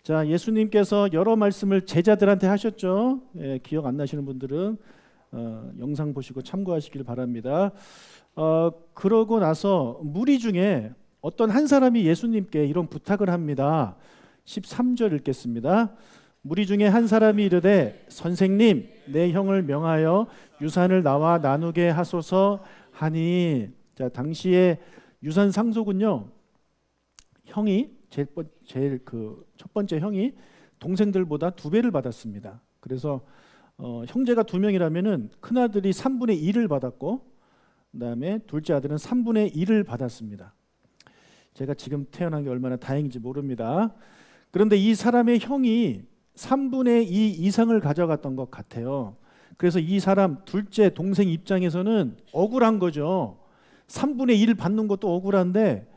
자, 예수님께서 여러 말씀을 제자들한테 하셨죠. 예, 기억 안 나시는 분들은 영상 보시고 참고하시길 바랍니다. 그러고 나서 무리 중에 어떤 한 사람이 예수님께 이런 부탁을 합니다. 13절 읽겠습니다. 무리 중에 한 사람이 이르되 선생님 내 형을 명하여 유산을 나와 나누게 하소서 하니. 자, 당시에 유산 상속은요, 형이 제일 첫 번째 형이 동생들보다 2배를 받았습니다. 그래서 형제가 2명이라면은 큰 아들이 3분의 1을 받았고, 그다음에 둘째 아들은 3분의 1을 받았습니다. 제가 지금 태어난 게 얼마나 다행인지 모릅니다. 그런데 이 사람의 형이 3분의 2 이상을 가져갔던 것 같아요. 그래서 이 사람 둘째 동생 입장에서는 억울한 거죠. 3분의 1 받는 것도 억울한데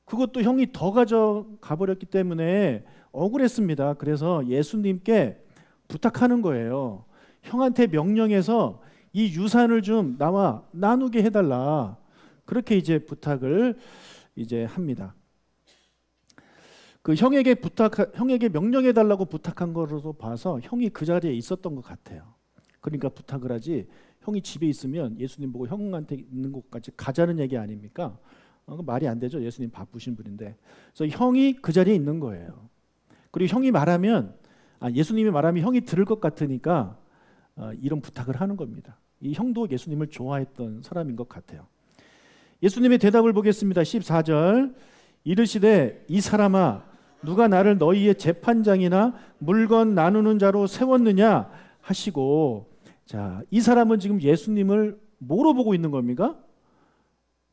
그것도 형이 더 가져가 버렸기 때문에 억울했습니다. 그래서 예수님께 부탁하는 거예요. 형한테 명령해서 이 유산을 좀 나와 나누게 해달라. 그렇게 이제 부탁을 이제 합니다. 그 형에게 명령해 달라고 부탁한 거로 봐서 형이 그 자리에 있었던 것 같아요. 그러니까 부탁을 하지, 형이 집에 있으면 예수님 보고 형한테 있는 곳까지 가자는 얘기 아닙니까? 말이 안 되죠. 예수님 바쁘신 분인데. 그래서 형이 그 자리에 있는 거예요. 그리고 형이 말하면, 예수님이 말하면 형이 들을 것 같으니까 이런 부탁을 하는 겁니다. 이 형도 예수님을 좋아했던 사람인 것 같아요. 예수님의 대답을 보겠습니다. 14절. 이르시되 이 사람아 누가 나를 너희의 재판장이나 물건 나누는 자로 세웠느냐 하시고. 자, 이 사람은 지금 예수님을 뭐로 보고 있는 겁니까?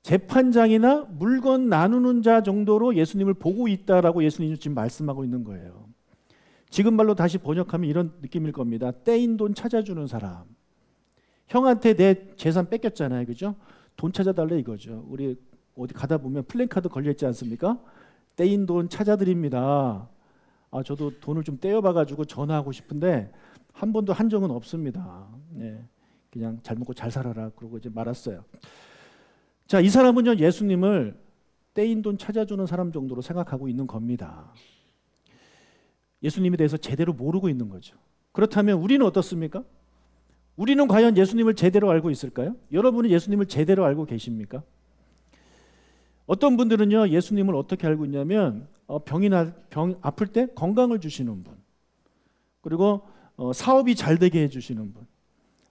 재판장이나 물건 나누는 자 정도로 예수님을 보고 있다라고 예수님이 지금 말씀하고 있는 거예요. 지금 말로 다시 번역하면 이런 느낌일 겁니다. 떼인 돈 찾아주는 사람. 형한테 내 재산 뺏겼잖아요, 그죠? 돈 찾아달래 이거죠. 우리 어디 가다 보면 플랜카드 걸려있지 않습니까? 떼인 돈 찾아드립니다. 저도 돈을 좀 떼어봐가지고 전화하고 싶은데 한 번도 한 적은 없습니다. 네, 그냥 잘 먹고 잘 살아라 그러고 이제 말았어요. 자, 이 사람은요, 예수님을 떼인 돈 찾아주는 사람 정도로 생각하고 있는 겁니다. 예수님에 대해서 제대로 모르고 있는 거죠. 그렇다면 우리는 어떻습니까? 우리는 과연 예수님을 제대로 알고 있을까요? 여러분은 예수님을 제대로 알고 계십니까? 어떤 분들은요, 예수님을 어떻게 알고 있냐면 병 아플 때 건강을 주시는 분, 그리고 사업이 잘 되게 해주시는 분,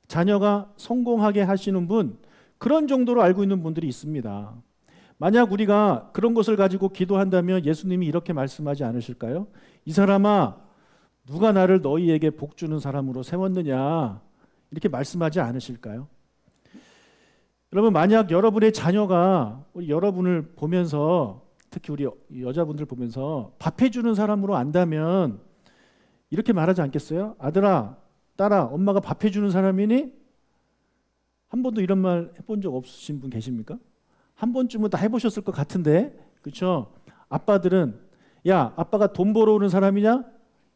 자녀가 성공하게 하시는 분, 그런 정도로 알고 있는 분들이 있습니다. 만약 우리가 그런 것을 가지고 기도한다면 예수님이 이렇게 말씀하지 않으실까요? 이 사람아 누가 나를 너희에게 복 주는 사람으로 세웠느냐, 이렇게 말씀하지 않으실까요? 여러분, 만약 여러분의 자녀가 여러분을 보면서, 특히 우리 여자분들 보면서 밥 해주는 사람으로 안다면 이렇게 말하지 않겠어요? 아들아, 딸아, 엄마가 밥 해주는 사람이니? 한 번도 이런 말 해본 적 없으신 분 계십니까? 한 번쯤은 다 해보셨을 것 같은데, 그렇죠? 아빠들은 야, 아빠가 돈 벌어오는 사람이냐?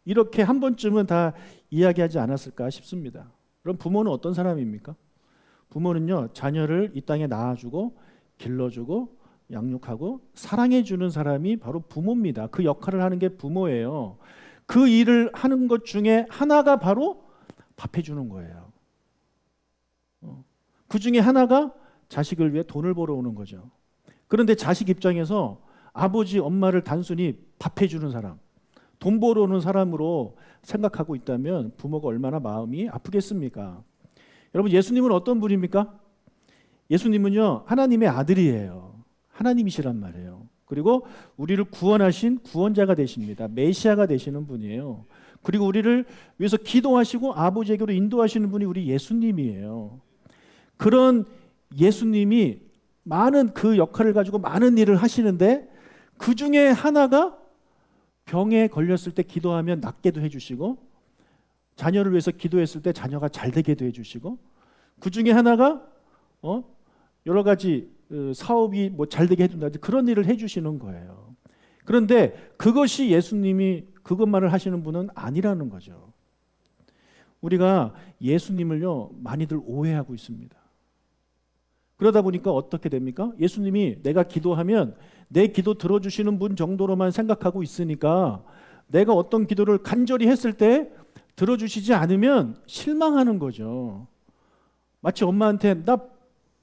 이렇게 한 번쯤은 다 이야기하지 않았을까 싶습니다. 그럼 부모는 어떤 사람입니까? 부모는요, 자녀를 이 땅에 낳아주고 길러주고 양육하고 사랑해주는 사람이 바로 부모입니다. 그 역할을 하는 게 부모예요. 그 일을 하는 것 중에 하나가 바로 밥 해주는 거예요. 그 중에 하나가 자식을 위해 돈을 벌어오는 거죠. 그런데 자식 입장에서 아버지, 엄마를 단순히 밥 해주는 사람, 돈 벌어오는 사람으로 생각하고 있다면 부모가 얼마나 마음이 아프겠습니까? 여러분, 예수님은 어떤 분입니까? 예수님은요, 하나님의 아들이에요. 하나님이시란 말이에요. 그리고 우리를 구원하신 구원자가 되십니다. 메시아가 되시는 분이에요. 그리고 우리를 위해서 기도하시고 아버지에게로 인도하시는 분이 우리 예수님이에요. 그런 예수님이 많은 그 역할을 가지고 많은 일을 하시는데, 그 중에 하나가 병에 걸렸을 때 기도하면 낫게도 해주시고, 자녀를 위해서 기도했을 때 자녀가 잘 되게도 해주시고, 그 중에 하나가 여러 가지 사업이 잘 되게 해준다든지 그런 일을 해주시는 거예요. 그런데 그것이 예수님이 그것만을 하시는 분은 아니라는 거죠. 우리가 예수님을요, 많이들 오해하고 있습니다. 그러다 보니까 어떻게 됩니까? 예수님이 내가 기도하면 내 기도 들어주시는 분 정도로만 생각하고 있으니까 내가 어떤 기도를 간절히 했을 때 들어주시지 않으면 실망하는 거죠. 마치 엄마한테 나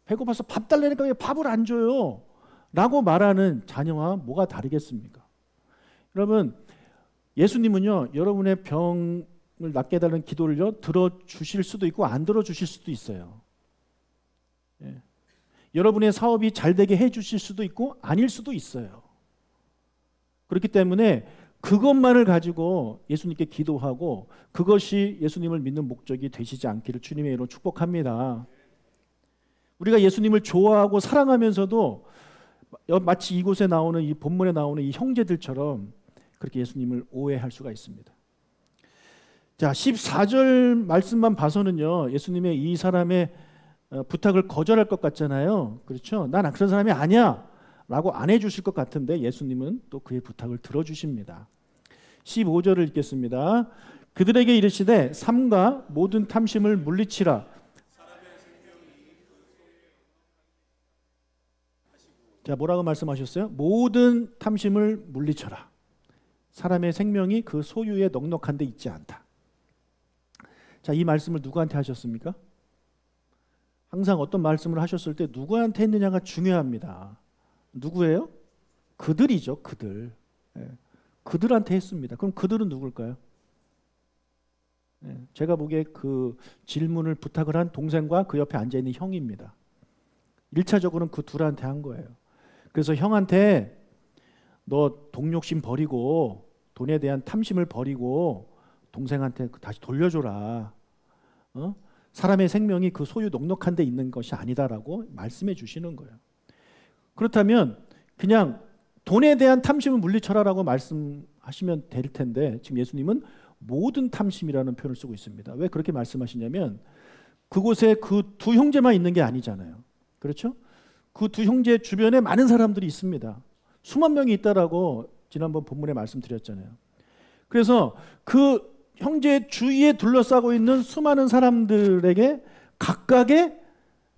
배고파서 밥 달라니까 왜 밥을 안 줘요? 라고 말하는 자녀와 뭐가 다르겠습니까? 여러분, 예수님은요, 여러분의 병을 낫게 해달라는 기도를요, 들어주실 수도 있고 안 들어주실 수도 있어요. 예. 여러분의 사업이 잘 되게 해주실 수도 있고 아닐 수도 있어요. 그렇기 때문에 그것만을 가지고 예수님께 기도하고 그것이 예수님을 믿는 목적이 되시지 않기를 주님의 이름으로 축복합니다. 우리가 예수님을 좋아하고 사랑하면서도 마치 이곳에 나오는 이 본문에 나오는 이 형제들처럼 그렇게 예수님을 오해할 수가 있습니다. 자, 14절 말씀만 봐서는요, 예수님의 이 사람의 부탁을 거절할 것 같잖아요. 그렇죠? 난 그런 사람이 아니야 라고 안 해주실 것 같은데 예수님은 또 그의 부탁을 들어주십니다. 15절을 읽겠습니다. 그들에게 이르시되 삼가 모든 탐심을 물리치라. 자, 뭐라고 말씀하셨어요? 모든 탐심을 물리쳐라. 사람의 생명이 그 소유에 넉넉한 데 있지 않다. 자, 이 말씀을 누구한테 하셨습니까? 항상 어떤 말씀을 하셨을 때 누구한테 했느냐가 중요합니다. 누구예요? 그들이죠, 그들. 예. 그들한테 했습니다. 그럼 그들은 누굴까요? 예. 제가 보기에 그 질문을 부탁을 한 동생과 그 옆에 앉아있는 형입니다. 1차적으로는 그 둘한테 한 거예요. 그래서 형한테 너 동욕심 버리고 돈에 대한 탐심을 버리고 동생한테 다시 돌려줘라. 사람의 생명이 그 소유 넉넉한 데 있는 것이 아니다라고 말씀해 주시는 거예요. 그렇다면 그냥 돈에 대한 탐심을 물리쳐라라고 말씀하시면 될 텐데 지금 예수님은 모든 탐심이라는 표현을 쓰고 있습니다. 왜 그렇게 말씀하시냐면 그곳에 그 두 형제만 있는 게 아니잖아요. 그렇죠? 그 두 형제 주변에 많은 사람들이 있습니다. 수만 명이 있다라고 지난번 본문에 말씀드렸잖아요. 그래서 그 형제 주위에 둘러싸고 있는 수많은 사람들에게 각각의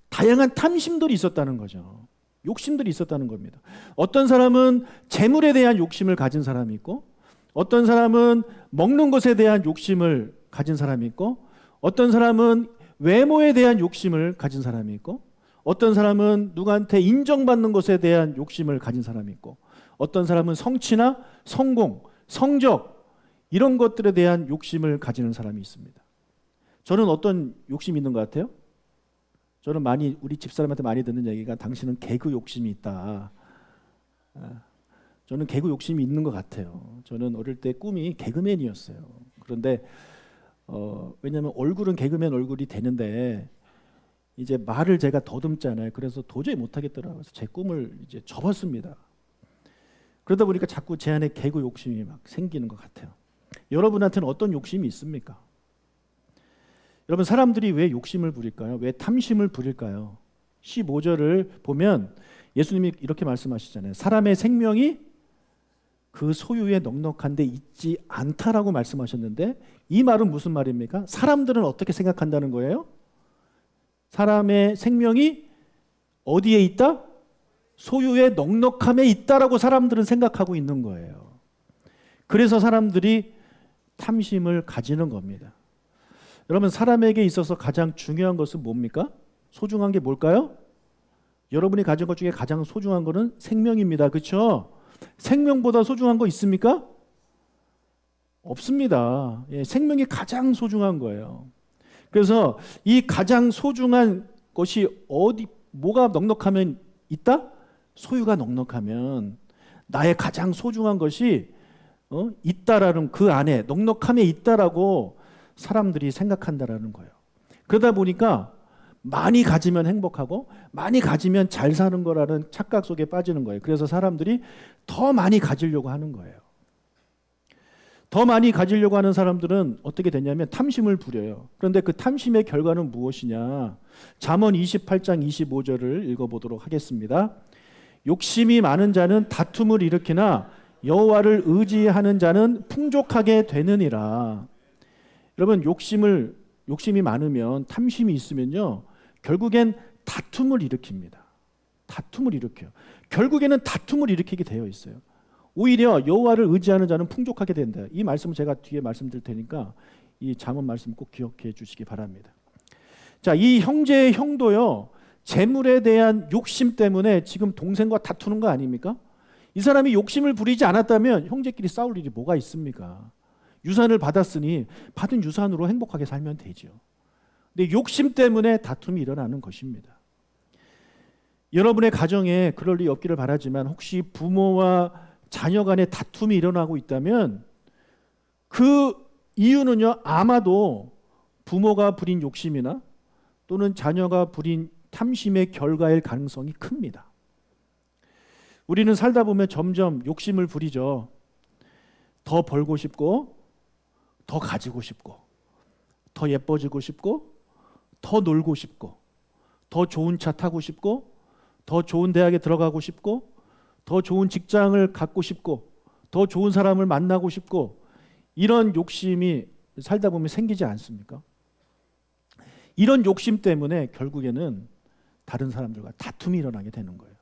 다양한 탐심들이 있었다는 거죠. 욕심들이 있었다는 겁니다. 어떤 사람은 재물에 대한 욕심을 가진 사람이 있고 어떤 사람은 먹는 것에 대한 욕심을 가진 사람이 있고 어떤 사람은 외모에 대한 욕심을 가진 사람이 있고 어떤 사람은 누구한테 인정받는 것에 대한 욕심을 가진 사람이 있고 어떤 사람은 성취나 성공, 성적 이런 것들에 대한 욕심을 가지는 사람이 있습니다. 저는 어떤 욕심이 있는 것 같아요? 저는 우리 집사람한테 많이 듣는 얘기가 당신은 개그 욕심이 있다. 저는 개그 욕심이 있는 것 같아요. 저는 어릴 때 꿈이 개그맨이었어요. 그런데 왜냐하면 얼굴은 개그맨 얼굴이 되는데 이제 말을 제가 더듬잖아요. 그래서 도저히 못하겠더라고요. 그래서 제 꿈을 이제 접었습니다. 그러다 보니까 자꾸 제 안에 개그 욕심이 막 생기는 것 같아요. 여러분한테는 어떤 욕심이 있습니까? 여러분 사람들이 왜 욕심을 부릴까요? 왜 탐심을 부릴까요? 15절을 보면 예수님이 이렇게 말씀하시잖아요. 사람의 생명이 그 소유에 넉넉한 데 있지 않다라고 말씀하셨는데 이 말은 무슨 말입니까? 사람들은 어떻게 생각한다는 거예요? 사람의 생명이 어디에 있다? 소유의 넉넉함에 있다라고 사람들은 생각하고 있는 거예요. 그래서 사람들이 탐심을 가지는 겁니다. 여러분 사람에게 있어서 가장 중요한 것은 뭡니까? 소중한 게 뭘까요? 여러분이 가진 것 중에 가장 소중한 것은 생명입니다. 그렇죠? 생명보다 소중한 거 있습니까? 없습니다. 예, 생명이 가장 소중한 거예요. 그래서 이 가장 소중한 것이 뭐가 넉넉하면 있다? 소유가 넉넉하면 나의 가장 소중한 것이 있다라는 그 안에 넉넉함에 있다라고 사람들이 생각한다라는 거예요. 그러다 보니까 많이 가지면 행복하고 많이 가지면 잘 사는 거라는 착각 속에 빠지는 거예요. 그래서 사람들이 더 많이 가지려고 하는 거예요. 더 많이 가지려고 하는 사람들은 어떻게 되냐면 탐심을 부려요. 그런데 그 탐심의 결과는 무엇이냐? 잠언 28장 25절을 읽어보도록 하겠습니다. 욕심이 많은 자는 다툼을 일으키나 여호와를 의지하는 자는 풍족하게 되느니라. 여러분 욕심이 많으면 탐심이 있으면요 결국엔 다툼을 일으킵니다. 다툼을 일으켜요. 결국에는 다툼을 일으키게 되어 있어요. 오히려 여호와를 의지하는 자는 풍족하게 된다. 이 말씀은 제가 뒤에 말씀드릴 테니까 이 잠언 말씀 꼭 기억해 주시기 바랍니다. 자, 이 형제의 형도요, 재물에 대한 욕심 때문에 지금 동생과 다투는 거 아닙니까? 이 사람이 욕심을 부리지 않았다면 형제끼리 싸울 일이 뭐가 있습니까? 유산을 받았으니 받은 유산으로 행복하게 살면 되죠. 근데 욕심 때문에 다툼이 일어나는 것입니다. 여러분의 가정에 그럴 일이 없기를 바라지만 혹시 부모와 자녀 간에 다툼이 일어나고 있다면 그 이유는요, 아마도 부모가 부린 욕심이나 또는 자녀가 부린 탐심의 결과일 가능성이 큽니다. 우리는 살다 보면 점점 욕심을 부리죠. 더 벌고 싶고, 더 가지고 싶고, 더 예뻐지고 싶고, 더 놀고 싶고, 더 좋은 차 타고 싶고, 더 좋은 대학에 들어가고 싶고, 더 좋은 직장을 갖고 싶고, 더 좋은 사람을 만나고 싶고, 이런 욕심이 살다 보면 생기지 않습니까? 이런 욕심 때문에 결국에는 다른 사람들과 다툼이 일어나게 되는 거예요.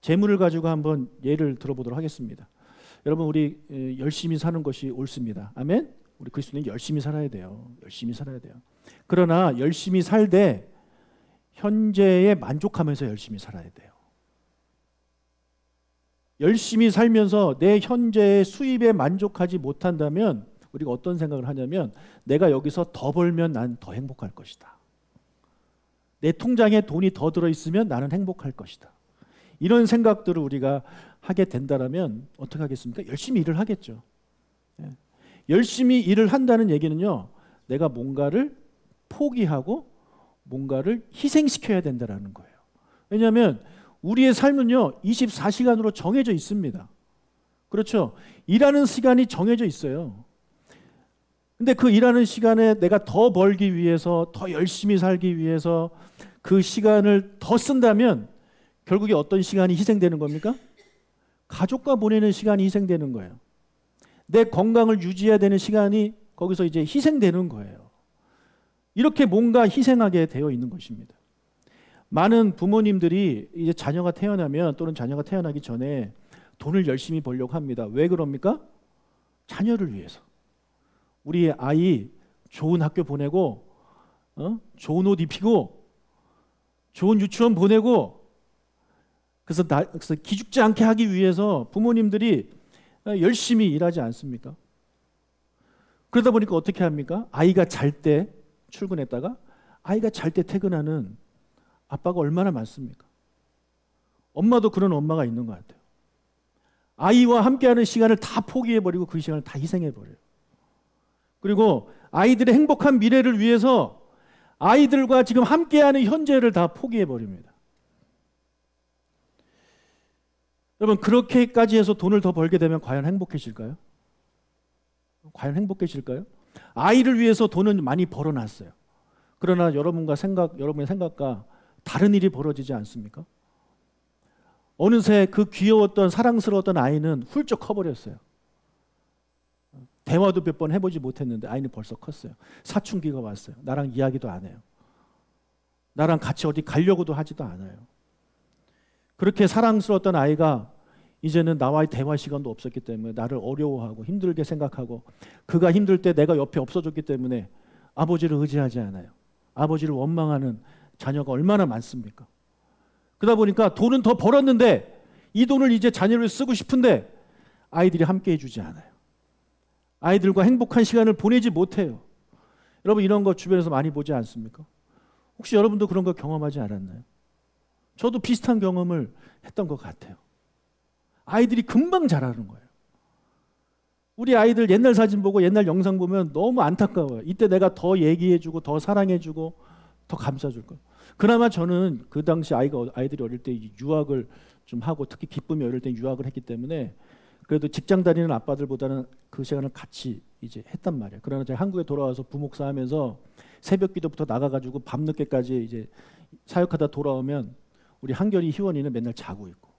재물을 가지고 한번 예를 들어보도록 하겠습니다. 여러분, 우리 열심히 사는 것이 옳습니다. 아멘? 우리 그리스도인은 열심히 살아야 돼요. 열심히 살아야 돼요. 그러나 열심히 살되 현재에 만족하면서 열심히 살아야 돼요. 열심히 살면서 내 현재의 수입에 만족하지 못한다면 우리가 어떤 생각을 하냐면 내가 여기서 더 벌면 난 더 행복할 것이다. 내 통장에 돈이 더 들어있으면 나는 행복할 것이다. 이런 생각들을 우리가 하게 된다면 어떻게 하겠습니까? 열심히 일을 하겠죠. 열심히 일을 한다는 얘기는요, 내가 뭔가를 포기하고 뭔가를 희생시켜야 된다는 거예요. 왜냐하면 우리의 삶은요 24시간으로 정해져 있습니다. 그렇죠? 일하는 시간이 정해져 있어요. 근데 그 일하는 시간에 내가 더 벌기 위해서, 더 열심히 살기 위해서 그 시간을 더 쓴다면 결국에 어떤 시간이 희생되는 겁니까? 가족과 보내는 시간이 희생되는 거예요. 내 건강을 유지해야 되는 시간이 거기서 이제 희생되는 거예요. 이렇게 뭔가 희생하게 되어 있는 것입니다. 많은 부모님들이 이제 자녀가 태어나면 또는 자녀가 태어나기 전에 돈을 열심히 벌려고 합니다. 왜 그럽니까? 자녀를 위해서. 우리 아이 좋은 학교 보내고, 좋은 옷 입히고, 좋은 유치원 보내고, 그래서 기죽지 않게 하기 위해서 부모님들이 열심히 일하지 않습니까? 그러다 보니까 어떻게 합니까? 아이가 잘 때 출근했다가 아이가 잘 때 퇴근하는 아빠가 얼마나 많습니까? 엄마도 그런 엄마가 있는 것 같아요. 아이와 함께하는 시간을 다 포기해버리고 그 시간을 다 희생해버려요. 그리고 아이들의 행복한 미래를 위해서 아이들과 지금 함께하는 현재를 다 포기해버립니다. 여러분, 그렇게까지 해서 돈을 더 벌게 되면 과연 행복해질까요? 과연 행복해질까요? 아이를 위해서 돈은 많이 벌어놨어요. 그러나 여러분의 생각과 다른 일이 벌어지지 않습니까? 어느새 그 귀여웠던 사랑스러웠던 아이는 훌쩍 커버렸어요. 대화도 몇 번 해보지 못했는데 아이는 벌써 컸어요. 사춘기가 왔어요. 나랑 이야기도 안 해요. 나랑 같이 어디 가려고도 하지도 않아요. 그렇게 사랑스러웠던 아이가 이제는 나와의 대화 시간도 없었기 때문에 나를 어려워하고 힘들게 생각하고, 그가 힘들 때 내가 옆에 없어졌기 때문에 아버지를 의지하지 않아요. 아버지를 원망하는 자녀가 얼마나 많습니까? 그러다 보니까 돈은 더 벌었는데 이 돈을 이제 자녀를 쓰고 싶은데 아이들이 함께 해주지 않아요. 아이들과 행복한 시간을 보내지 못해요. 여러분, 이런 거 주변에서 많이 보지 않습니까? 혹시 여러분도 그런 거 경험하지 않았나요? 저도 비슷한 경험을 했던 것 같아요. 아이들이 금방 자라는 거예요. 우리 아이들 옛날 사진 보고 옛날 영상 보면 너무 안타까워요. 이때 내가 더 얘기해주고 더 사랑해주고 더 감싸줄 거예요. 그나마 저는 그 당시 아이들이 어릴 때 유학을 좀 하고, 특히 기쁨이 어릴 때 유학을 했기 때문에 그래도 직장 다니는 아빠들보다는 그 시간을 같이 이제 했단 말이에요. 그러나 제가 한국에 돌아와서 부목사 하면서 새벽 기도부터 나가가지고 밤늦게까지 이제 사역하다 돌아오면 우리 한결이 희원이는 맨날 자고 있고,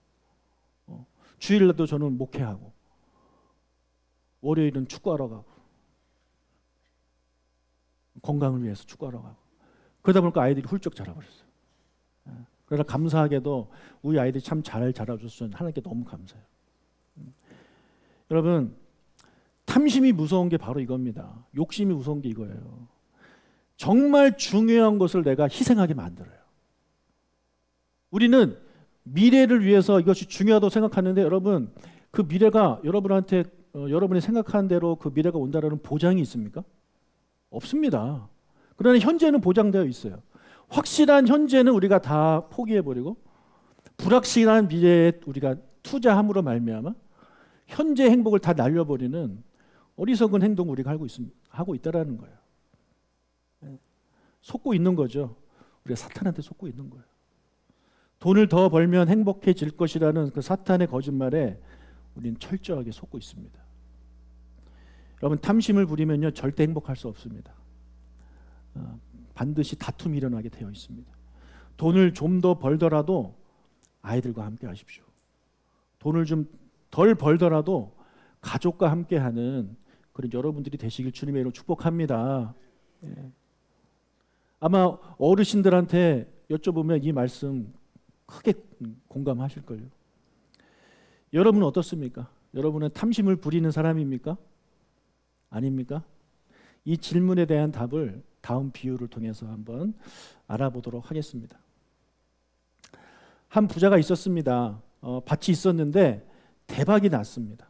주일날도 저는 목회하고, 월요일은 축구하러 가고, 건강을 위해서 축구하러 가고, 그러다 보니까 아이들이 훌쩍 자라버렸어요. 그러나 감사하게도 우리 아이들이 참 잘 자라줘서 저는 하나님께 너무 감사해요. 여러분, 탐심이 무서운 게 바로 이겁니다. 욕심이 무서운 게 이거예요. 정말 중요한 것을 내가 희생하게 만들어요. 우리는 미래를 위해서 이것이 중요하다고 생각하는데 여러분, 그 미래가 여러분한테 여러분이 생각하는 대로 그 미래가 온다는 보장이 있습니까? 없습니다. 그러나 현재는 보장되어 있어요. 확실한 현재는 우리가 다 포기해버리고 불확실한 미래에 우리가 투자함으로 말미암아 현재 행복을 다 날려버리는 어리석은 행동을 우리가 하고 있다라는 거예요. 속고 있는 거죠. 우리가 사탄한테 속고 있는 거예요. 돈을 더 벌면 행복해질 것이라는 그 사탄의 거짓말에 우리는 철저하게 속고 있습니다. 여러분, 탐심을 부리면요 절대 행복할 수 없습니다. 반드시 다툼이 일어나게 되어 있습니다. 돈을 좀 더 벌더라도 아이들과 함께 하십시오. 돈을 좀 덜 벌더라도 가족과 함께하는 그런 여러분들이 되시길 주님의 이름으로 축복합니다. 예. 아마 어르신들한테 여쭤보면 이 말씀 크게 공감하실 거예요. 여러분은 어떻습니까? 여러분은 탐심을 부리는 사람입니까? 아닙니까? 이 질문에 대한 답을 다음 비유를 통해서 한번 알아보도록 하겠습니다. 한 부자가 있었습니다. 밭이 있었는데 대박이 났습니다.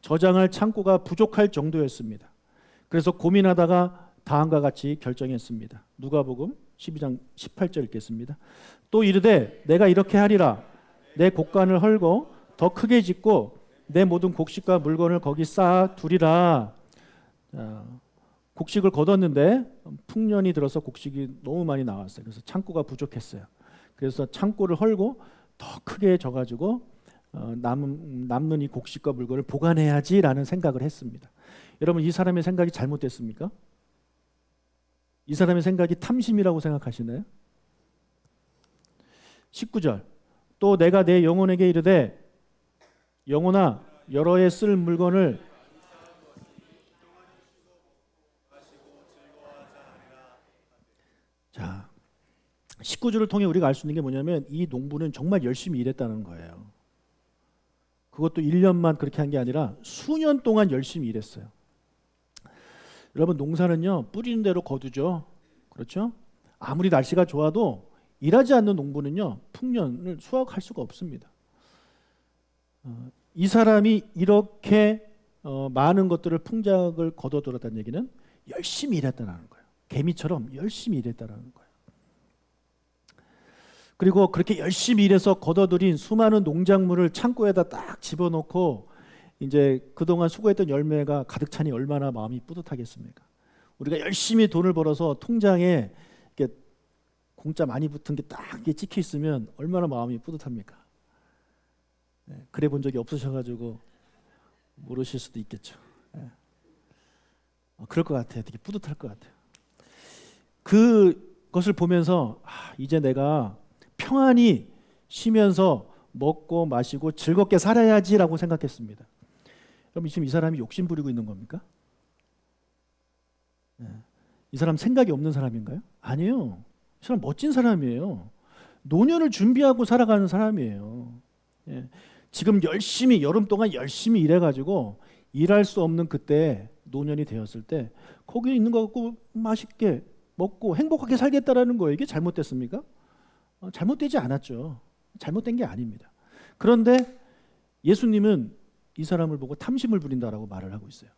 저장할 창고가 부족할 정도였습니다. 그래서 고민하다가 다음과 같이 결정했습니다. 누가복음 12장 18절 읽겠습니다. 또 이르되 내가 이렇게 하리라. 내 곡간을 헐고 더 크게 짓고 내 모든 곡식과 물건을 거기 쌓아 두리라. 곡식을 거뒀는데 풍년이 들어서 곡식이 너무 많이 나왔어요. 그래서 창고가 부족했어요. 그래서 창고를 헐고 더 크게 져가지고 남는 이 곡식과 물건을 보관해야지라는 생각을 했습니다. 여러분, 이 사람의 생각이 잘못됐습니까? 이 사람의 생각이 탐심이라고 생각하시나요? 19절. 또 내가 내 영혼에게 이르되 영혼아 여러 해 쓸 물건을 자, 19절을 통해 우리가 알 수 있는 게 뭐냐면 이 농부는 정말 열심히 일했다는 거예요. 그것도 1년만 그렇게 한 게 아니라 수년 동안 열심히 일했어요. 여러분, 농사는요 뿌리는 대로 거두죠. 그렇죠? 아무리 날씨가 좋아도 일하지 않는 농부는요 풍년을 수확할 수가 없습니다. 이 사람이 이렇게 많은 것들을 풍작을 거둬들었다는 얘기는 열심히 일했다는 거예요. 개미처럼 열심히 일했다는 거예요. 그리고 그렇게 열심히 일해서 거둬들인 수많은 농작물을 창고에다 딱 집어넣고 이제 그동안 수고했던 열매가 가득 차니 얼마나 마음이 뿌듯하겠습니까? 우리가 열심히 돈을 벌어서 통장에 이렇게 공짜 많이 붙은 게 딱 찍혀 있으면 얼마나 마음이 뿌듯합니까? 네, 그래 본 적이 없으셔가지고 모르실 수도 있겠죠. 네. 그럴 것 같아요. 되게 뿌듯할 것 같아요. 그것을 보면서 이제 내가 평안히 쉬면서 먹고 마시고 즐겁게 살아야지라고 생각했습니다. 그럼 지금 이 사람이 욕심 부리고 있는 겁니까? 네. 이 사람 생각이 없는 사람인가요? 아니에요. 이 사람 멋진 사람이에요. 노년을 준비하고 살아가는 사람이에요. 예. 지금 열심히 여름 동안 열심히 일해가지고 일할 수 없는 그때 노년이 되었을 때 거기 있는 거 갖고 맛있게 먹고 행복하게 살겠다라는 거예요. 이게 잘못됐습니까? 잘못되지 않았죠. 잘못된 게 아닙니다. 그런데 예수님은 이 사람을 보고 탐심을 부린다라고 말을 하고 있어요.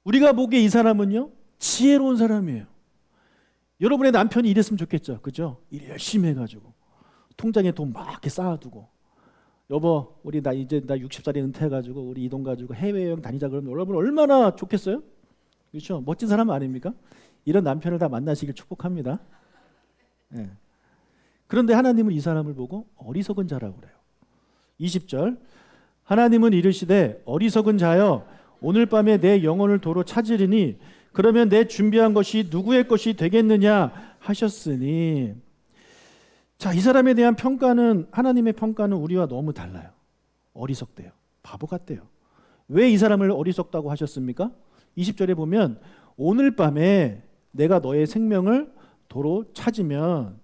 우리가 보기에 이 사람은요 지혜로운 사람이에요. 여러분의 남편이 이랬으면 좋겠죠. 그죠? 일 열심히 해가지고 통장에 돈 막 이렇게 쌓아두고 여보 우리 나 60살에 은퇴해가지고 우리 이 돈 가지고 해외여행 다니자 그러면 여러분 얼마나 좋겠어요? 그렇죠? 멋진 사람 아닙니까? 이런 남편을 다 만나시길 축복합니다. 네. 그런데 하나님은 이 사람을 보고 어리석은 자라고 그래요. 20절 하나님은 이르시되 어리석은 자여 오늘 밤에 내 영혼을 도로 찾으리니 그러면 내 준비한 것이 누구의 것이 되겠느냐 하셨으니. 자, 이 사람에 대한 평가는 하나님의 평가는 우리와 너무 달라요. 어리석대요. 바보 같대요. 왜 이 사람을 어리석다고 하셨습니까? 20절에 보면 오늘 밤에 내가 너의 생명을 도로 찾으면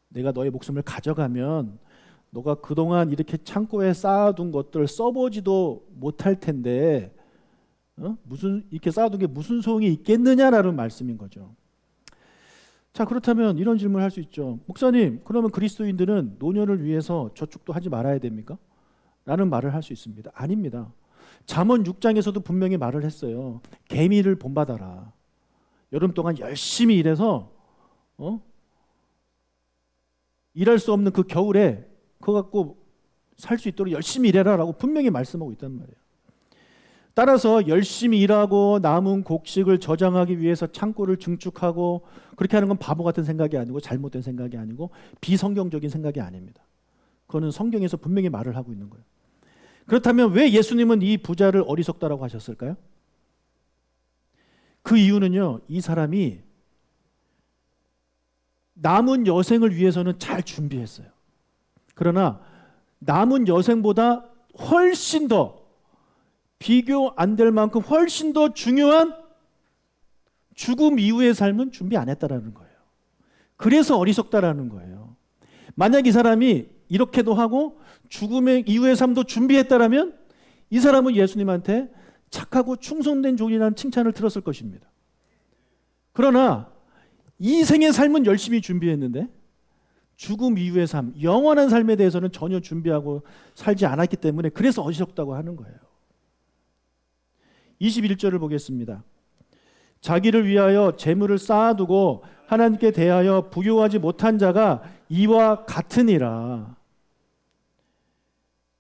내가 너의 목숨을 가져가면 너가 그동안 이렇게 창고에 쌓아둔 것들 써보지도 못할 텐데 무슨 이렇게 쌓아둔 게 무슨 소용이 있겠느냐라는 말씀인 거죠. 자, 그렇다면 이런 질문을 할 수 있죠. 목사님, 그러면 그리스도인들은 노년을 위해서 저축도 하지 말아야 됩니까? 라는 말을 할 수 있습니다. 아닙니다. 잠언 6장에서도 분명히 말을 했어요. 개미를 본받아라. 여름 동안 열심히 일해서 일할 수 없는 그 겨울에 그거 갖고 살 수 있도록 열심히 일해라라고 분명히 말씀하고 있단 말이에요. 따라서 열심히 일하고 남은 곡식을 저장하기 위해서 창고를 증축하고 그렇게 하는 건 바보 같은 생각이 아니고 잘못된 생각이 아니고 비성경적인 생각이 아닙니다. 그거는 성경에서 분명히 말을 하고 있는 거예요. 그렇다면 왜 예수님은 이 부자를 어리석다라고 하셨을까요? 그 이유는요, 이 사람이 남은 여생을 위해서는 잘 준비했어요. 그러나 남은 여생보다 훨씬 더 비교 안 될 만큼 훨씬 더 중요한 죽음 이후의 삶은 준비 안 했다라는 거예요. 그래서 어리석다라는 거예요. 만약 이 사람이 이렇게도 하고 죽음의 이후의 삶도 준비했다라면 이 사람은 예수님한테 착하고 충성된 종이라는 칭찬을 들었을 것입니다. 그러나 이 생의 삶은 열심히 준비했는데 죽음 이후의 삶, 영원한 삶에 대해서는 전혀 준비하고 살지 않았기 때문에 그래서 어리석다고 하는 거예요. 21절을 보겠습니다. 자기를 위하여 재물을 쌓아두고 하나님께 대하여 부요하지 못한 자가 이와 같으니라.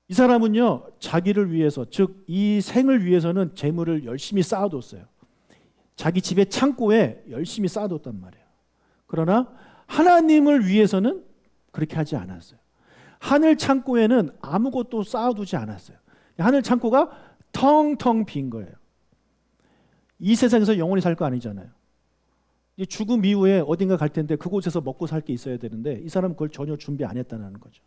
이 사람은요, 자기를 위해서, 즉 이 생을 위해서는 재물을 열심히 쌓아뒀어요. 자기 집의 창고에 열심히 쌓아뒀단 말이에요. 그러나 하나님을 위해서는 그렇게 하지 않았어요. 하늘 창고에는 아무것도 쌓아두지 않았어요. 하늘 창고가 텅텅 빈 거예요. 이 세상에서 영원히 살 거 아니잖아요. 죽음 이후에 어딘가 갈 텐데 그곳에서 먹고 살 게 있어야 되는데 이 사람은 그걸 전혀 준비 안 했다는 거죠.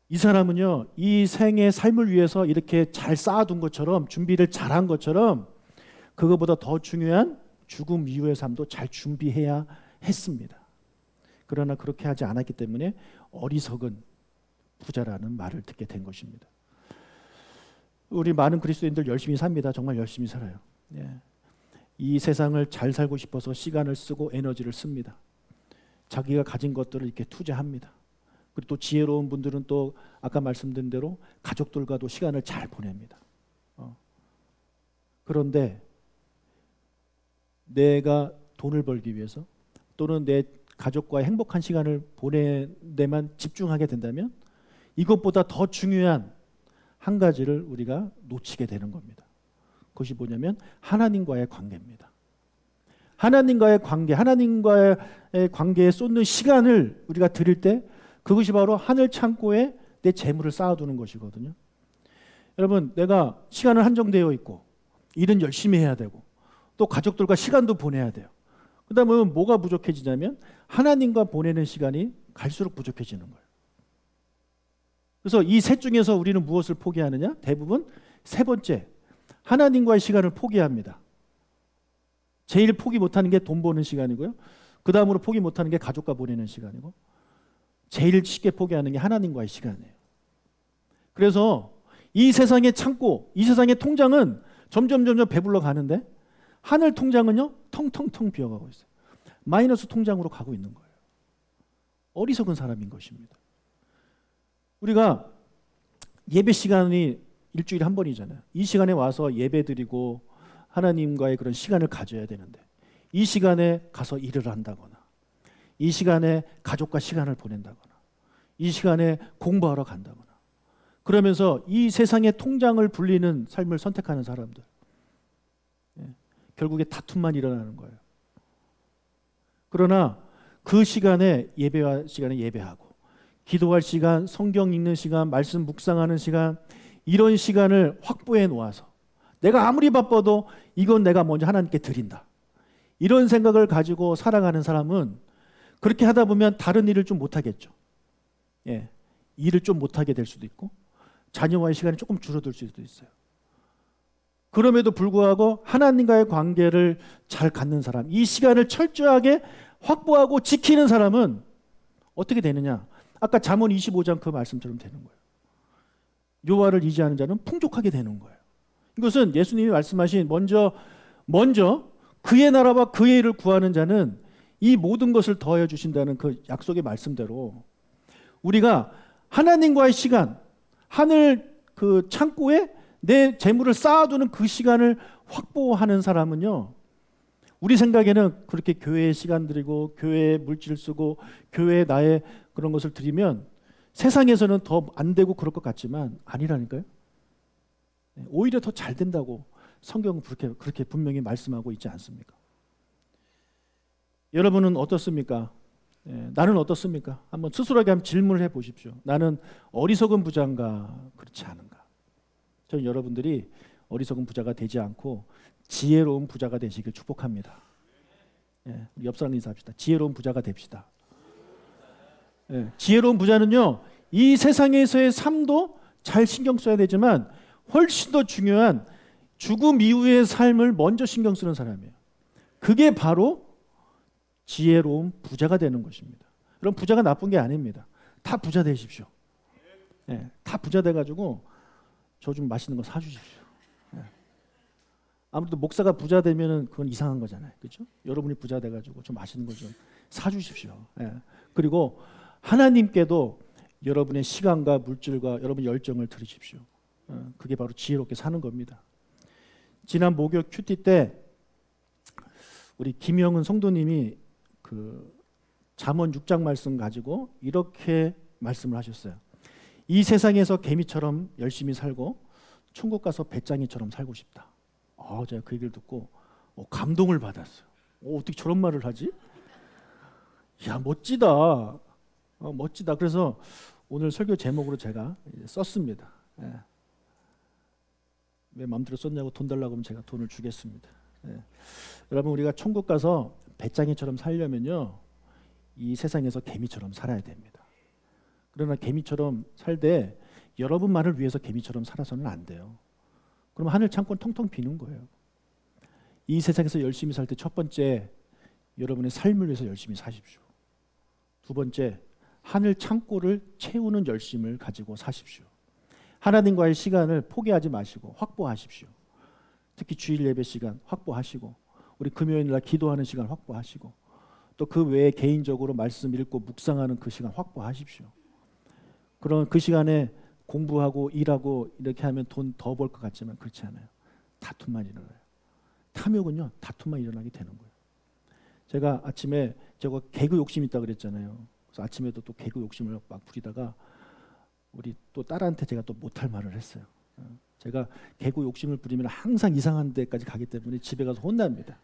이 사람은요, 이 생의 삶을 위해서 이렇게 잘 쌓아둔 것처럼 준비를 잘한 것처럼 그거보다 더 중요한 죽음 이후의 삶도 잘 준비해야 했습니다. 그러나 그렇게 하지 않았기 때문에 어리석은 부자라는 말을 듣게 된 것입니다. 우리 많은 그리스도인들 열심히 삽니다. 정말 열심히 살아요. 이 세상을 잘 살고 싶어서 시간을 쓰고 에너지를 씁니다. 자기가 가진 것들을 이렇게 투자합니다. 그리고 또 지혜로운 분들은 또 아까 말씀드린 대로 가족들과도 시간을 잘 보냅니다. 그런데 내가 돈을 벌기 위해서 또는 내 가족과의 행복한 시간을 보내는 데만 집중하게 된다면 이것보다 더 중요한 한 가지를 우리가 놓치게 되는 겁니다. 그것이 뭐냐면 하나님과의 관계입니다. 하나님과의 관계, 하나님과의 관계에 쏟는 시간을 우리가 드릴 때 그것이 바로 하늘 창고에 내 재물을 쌓아두는 것이거든요. 여러분, 내가 시간은 한정되어 있고 일은 열심히 해야 되고 또 가족들과 시간도 보내야 돼요. 그다음에 뭐가 부족해지냐면 하나님과 보내는 시간이 갈수록 부족해지는 거예요. 그래서 이 셋 중에서 우리는 무엇을 포기하느냐? 대부분 세 번째, 하나님과의 시간을 포기합니다. 제일 포기 못하는 게 돈 버는 시간이고요. 그 다음으로 포기 못하는 게 가족과 보내는 시간이고 제일 쉽게 포기하는 게 하나님과의 시간이에요. 그래서 이 세상의 창고, 이 세상의 통장은 점점 배불러 가는데 하늘 통장은요 텅텅텅 비어가고 있어요. 마이너스 통장으로 가고 있는 거예요. 어리석은 사람인 것입니다. 우리가 예배 시간이 일주일에 한 번이잖아요. 이 시간에 와서 예배 드리고 하나님과의 그런 시간을 가져야 되는데 이 시간에 가서 일을 한다거나 이 시간에 가족과 시간을 보낸다거나 이 시간에 공부하러 간다거나 그러면서 이 세상의 통장을 불리는 삶을 선택하는 사람들, 결국에 다툼만 일어나는 거예요. 그러나 그 시간에 예배하고 기도할 시간, 성경 읽는 시간, 말씀 묵상하는 시간, 이런 시간을 확보해 놓아서 내가 아무리 바빠도 이건 내가 먼저 하나님께 드린다. 이런 생각을 가지고 살아가는 사람은 그렇게 하다 보면 다른 일을 좀 못하겠죠. 일을 좀 못하게 될 수도 있고 자녀와의 시간이 조금 줄어들 수도 있어요. 그럼에도 불구하고 하나님과의 관계를 잘 갖는 사람, 이 시간을 철저하게 확보하고 지키는 사람은 어떻게 되느냐? 아까 잠언 25장 그 말씀처럼 되는 거예요. 여호와를 의지하는 자는 풍족하게 되는 거예요. 이것은 예수님이 말씀하신 먼저 그의 나라와 그의 일을 구하는 자는 이 모든 것을 더해 주신다는 그 약속의 말씀대로 우리가 하나님과의 시간, 하늘 그 창고에 내 재물을 쌓아두는 그 시간을 확보하는 사람은요, 우리 생각에는 그렇게 교회에 시간 들이고 교회에 물질 쓰고 교회에 나의 그런 것을 드리면 세상에서는 더 안 되고 그럴 것 같지만 아니라니까요. 오히려 더 잘 된다고 성경은 그렇게 분명히 말씀하고 있지 않습니까? 여러분은 어떻습니까? 나는 어떻습니까? 한번 스스로에게 한번 질문을 해보십시오. 나는 어리석은 부자인가 그렇지 않은가? 저는 여러분들이 어리석은 부자가 되지 않고 지혜로운 부자가 되시길 축복합니다. 옆 사람 인사합시다. 지혜로운 부자가 됩시다. 지혜로운 부자는요, 이 세상에서의 삶도 잘 신경 써야 되지만 훨씬 더 중요한 죽음 이후의 삶을 먼저 신경 쓰는 사람이에요. 그게 바로 지혜로운 부자가 되는 것입니다. 그럼 부자가 나쁜 게 아닙니다. 다 부자 되십시오. 다 부자 돼가지고 저 좀 맛있는 거 사주십시오. 아무래도 목사가 부자 되면은 그건 이상한 거잖아요, 그렇죠? 여러분이 부자 돼가지고 좀 맛있는 거 좀 사주십시오. 그리고 하나님께도 여러분의 시간과 물질과 여러분의 열정을 드리십시오. 그게 바로 지혜롭게 사는 겁니다. 지난 목요 큐티 때 우리 김영은 성도님이 그 잠언 6장 말씀 가지고 이렇게 말씀을 하셨어요. 이 세상에서 개미처럼 열심히 살고 천국 가서 배짱이처럼 살고 싶다. 제가 그 얘기를 듣고 감동을 받았어요. 어떻게 저런 말을 하지? 야, 멋지다. 멋지다. 그래서 오늘 설교 제목으로 제가 썼습니다. 왜 마음대로 썼냐고 돈 달라고 하면 제가 돈을 주겠습니다. 여러분, 우리가 천국 가서 배짱이처럼 살려면요, 이 세상에서 개미처럼 살아야 됩니다. 그러나 개미처럼 살되 여러분만을 위해서 개미처럼 살아서는 안 돼요. 그럼 하늘 창고는 텅텅 비는 거예요. 이 세상에서 열심히 살 때 첫 번째, 여러분의 삶을 위해서 열심히 사십시오. 두 번째, 하늘 창고를 채우는 열심을 가지고 사십시오. 하나님과의 시간을 포기하지 마시고 확보하십시오. 특히 주일 예배 시간 확보하시고, 우리 금요일 날 기도하는 시간 확보하시고, 또 그 외에 개인적으로 말씀 읽고 묵상하는 그 시간 확보하십시오. 그런 그 시간에 공부하고 일하고 이렇게 하면 돈 더 벌 것 같지만 그렇지 않아요. 다툼만 일어나요. 탐욕은요, 다툼만 일어나게 되는 거예요. 제가 아침에 제가 개그 욕심 있다 그랬잖아요. 그래서 아침에도 또 개그 욕심을 막 부리다가 우리 또 딸한테 제가 또 못할 말을 했어요. 제가 개그 욕심을 부리면 항상 이상한 데까지 가기 때문에 집에 가서 혼납니다.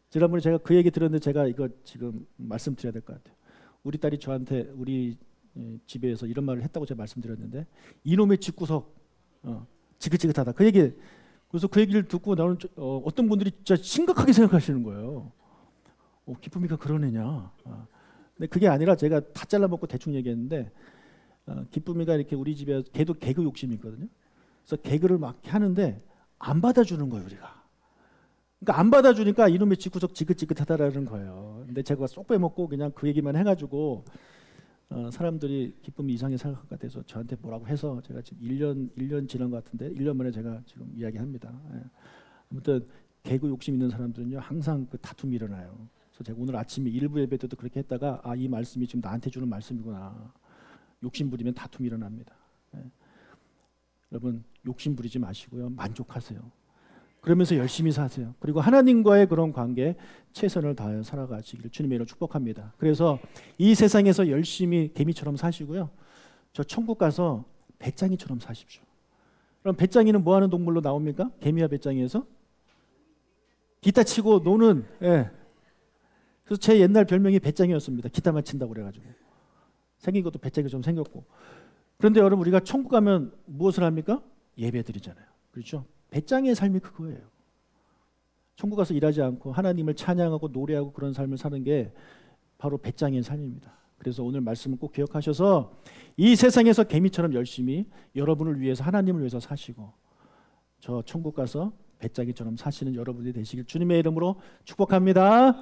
지난번에 제가 그 얘기 들었는데 제가 이거 지금 말씀드려야 될 것 같아요. 우리 딸이 저한테 우리 집에서 이런 말을 했다고 제가 말씀드렸는데, 이놈의 집구석 지긋지긋하다 그 얘기. 그래서 그 얘기를 듣고 나는 어떤 분들이 진짜 심각하게 생각하시는 거예요. 기쁨이가 그런 애냐. 근데 그게 아니라 제가 다 잘라먹고 대충 얘기했는데, 기쁨이가 이렇게 우리 집에 걔도 개그 욕심이 있거든요. 그래서 개그를 막 하는데 안 받아주는 거예요, 우리가. 그러니까 안 받아주니까 이놈의 집구석 지긋지긋하다라는 거예요. 근데 제가 쏙 빼먹고 그냥 그 얘기만 해가지고 사람들이 기쁨이 이상하게 생각할 것 같아서 저한테 뭐라고 해서 제가 지금 1년 지난 것 같은데 1년 만에 제가 지금 이야기합니다. 아무튼 개그 욕심 있는 사람들은요 항상 그 다툼이 일어나요. 그래서 제가 오늘 아침에 일부 예배 때도 그렇게 했다가 이 말씀이 지금 나한테 주는 말씀이구나. 욕심 부리면 다툼이 일어납니다. 여러분, 욕심 부리지 마시고요, 만족하세요. 그러면서 열심히 사세요. 그리고 하나님과의 그런 관계 최선을 다하여 살아가시기를 주님의 이름으로 축복합니다. 그래서 이 세상에서 열심히 개미처럼 사시고요, 저 천국 가서 배짱이처럼 사십시오. 그럼 배짱이는 뭐 하는 동물로 나옵니까? 개미와 배짱이에서 기타 치고 노는. 그래서 제 옛날 별명이 배짱이었습니다. 기타만 친다고 그래가지고. 생긴 것도 배짱이 좀 생겼고. 그런데 여러분, 우리가 천국 가면 무엇을 합니까? 예배 드리잖아요. 그렇죠? 배짱이의 삶이 그거예요. 천국 가서 일하지 않고 하나님을 찬양하고 노래하고 그런 삶을 사는 게 바로 배짱이의 삶입니다. 그래서 오늘 말씀을 꼭 기억하셔서 이 세상에서 개미처럼 열심히 여러분을 위해서, 하나님을 위해서 사시고 저 천국 가서 배짱이처럼 사시는 여러분이 되시길 주님의 이름으로 축복합니다.